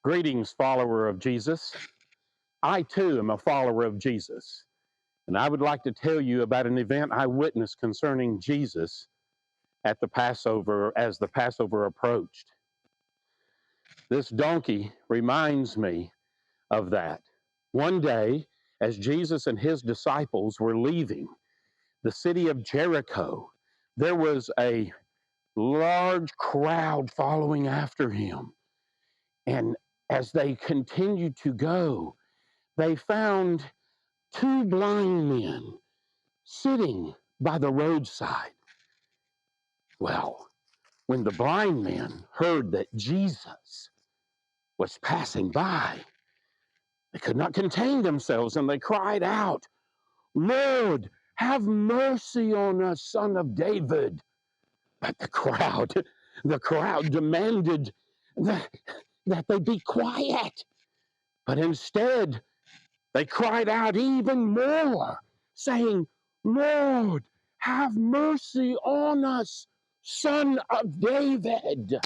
Greetings, follower of Jesus. I too am a follower of Jesus, and I would like to tell you about an event I witnessed concerning Jesus at the Passover as the Passover approached. This donkey reminds me of that. One day, as Jesus and his disciples were leaving the city of Jericho, there was a large crowd following after him. And as they continued to go, they found two blind men sitting by the roadside. Well, when the blind men heard that Jesus was passing by, they could not contain themselves and they cried out, "Lord, have mercy on us, Son of David." But the crowd demanded that they be quiet. But instead, they cried out even more, saying, "Lord, have mercy on us, Son of David."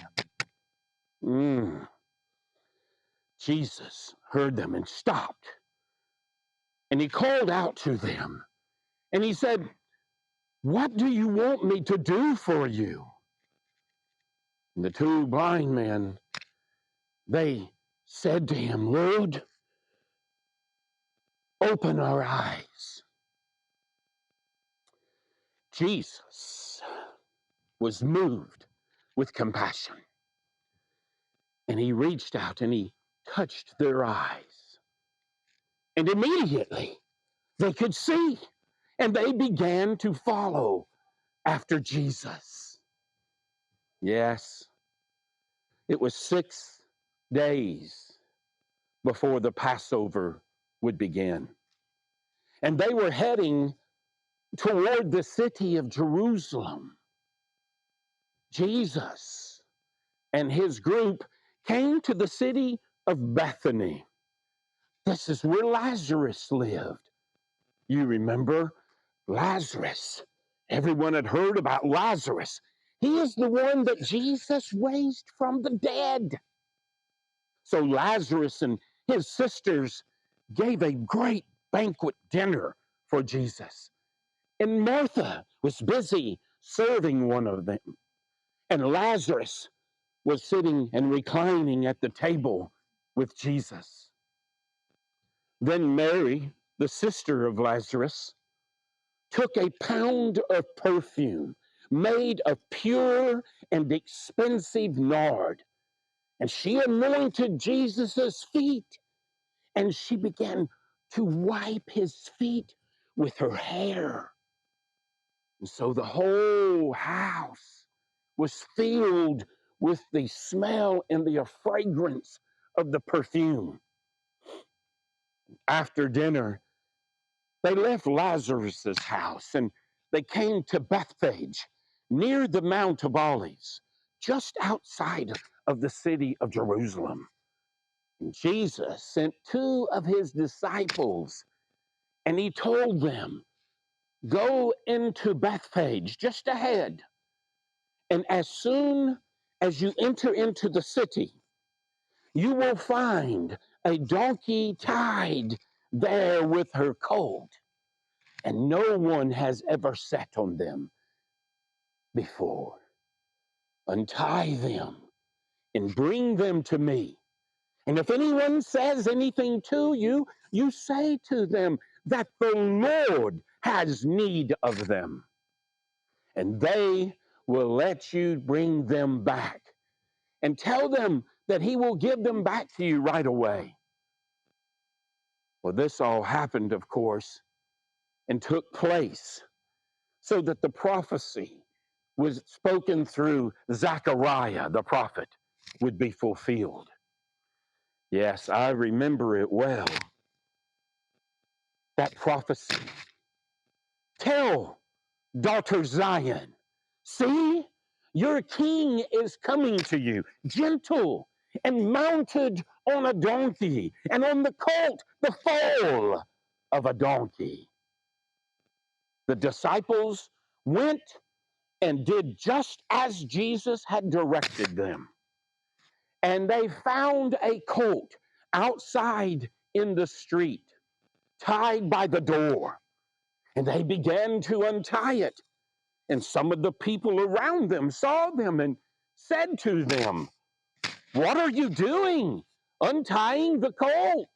Jesus heard them and stopped. And he called out to them. And he said, "What do you want me to do for you?" And the two blind men, they said to him, "Lord, open our eyes." Jesus was moved with compassion. And he reached out and he touched their eyes. And immediately they could see. And they began to follow after Jesus. Yes, it was 6 days before the Passover would begin. And they were heading toward the city of Jerusalem. Jesus and his group came to the city of Bethany. This is where Lazarus lived. You remember Lazarus. Everyone had heard about Lazarus. He is the one that Jesus raised from the dead. So Lazarus and his sisters gave a great banquet dinner for Jesus. And Martha was busy serving one of them. And Lazarus was sitting and reclining at the table with Jesus. Then Mary, the sister of Lazarus, took a pound of perfume made of pure and expensive nard, and she anointed Jesus's feet, and she began to wipe his feet with her hair. And so the whole house was filled with the smell and the fragrance of the perfume. After dinner, they left Lazarus's house and they came to Bethphage, near the Mount of Olives, just outside of the city of Jerusalem. And Jesus sent two of his disciples and he told them, "Go into Bethphage just ahead. And as soon as you enter into the city, you will find a donkey tied there with her colt, and no one has ever sat on them before. Untie them and bring them to me. And if anyone says anything to you, you say to them that the Lord has need of them, and they will let you bring them back. And tell them that he will give them back to you right away." Well, this all happened, of course, and took place so that the prophecy was spoken through Zechariah, the prophet, would be fulfilled. Yes, I remember it well. That prophecy. "Tell daughter Zion, see, your king is coming to you, gentle and mounted on a donkey, and on the colt, the foal of a donkey." The disciples went and did just as Jesus had directed them. And they found a colt outside in the street, tied by the door. And they began to untie it. And some of the people around them saw them and said to them, "What are you doing, untying the colt?"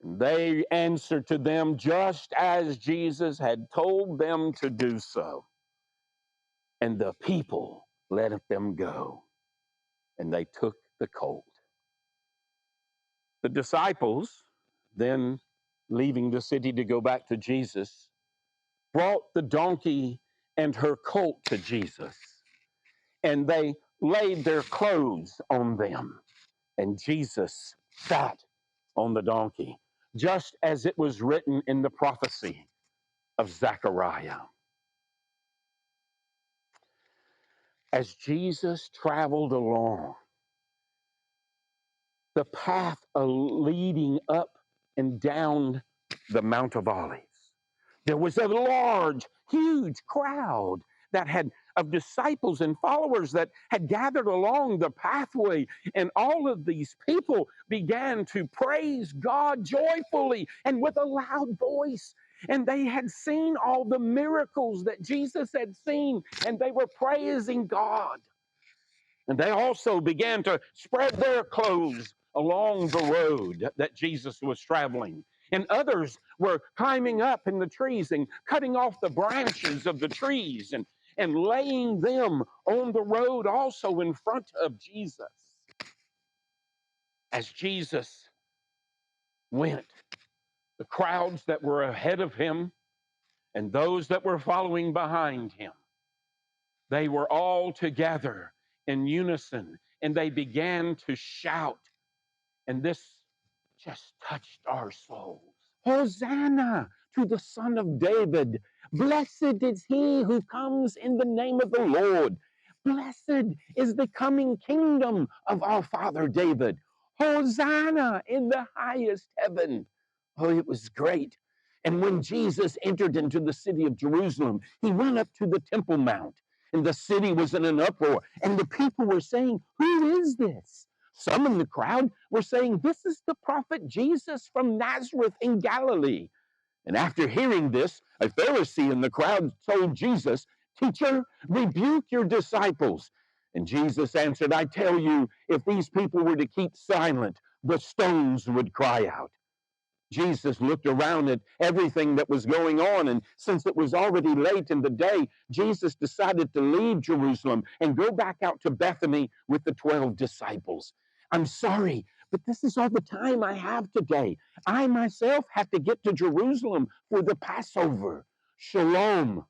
And they answered to them just as Jesus had told them to do so. And the people let them go, and they took the colt. The disciples, then leaving the city to go back to Jesus, brought the donkey and her colt to Jesus, and they laid their clothes on them. And Jesus sat on the donkey, just as it was written in the prophecy of Zechariah. As Jesus traveled along the path leading up and down the Mount of Olives, there was a large, huge crowd that had of disciples and followers that had gathered along the pathway, and all of these people began to praise God joyfully and with a loud voice. And they had seen all the miracles that Jesus had seen, and they were praising God. And they also began to spread their clothes along the road that Jesus was traveling. And others were climbing up in the trees and cutting off the branches of the trees and laying them on the road also in front of Jesus. As Jesus went, the crowds that were ahead of him and those that were following behind him, they were all together in unison, and they began to shout. And this just touched our souls. Hosanna to the Son of David. Blessed is he who comes in the name of the Lord. Blessed is the coming kingdom of our father David. Hosanna in the highest heaven. Oh, it was great. And when Jesus entered into the city of Jerusalem, he went up to the Temple Mount, and the city was in an uproar. And the people were saying, "Who is this?" Some in the crowd were saying, "This is the prophet Jesus from Nazareth in Galilee." And after hearing this, a Pharisee in the crowd told Jesus, "Teacher, rebuke your disciples." And Jesus answered, "I tell you, if these people were to keep silent, the stones would cry out." Jesus looked around at everything that was going on, and since it was already late in the day, Jesus decided to leave Jerusalem and go back out to Bethany with the 12 disciples. "I'm sorry, but this is all the time I have today. I myself have to get to Jerusalem for the Passover. Shalom."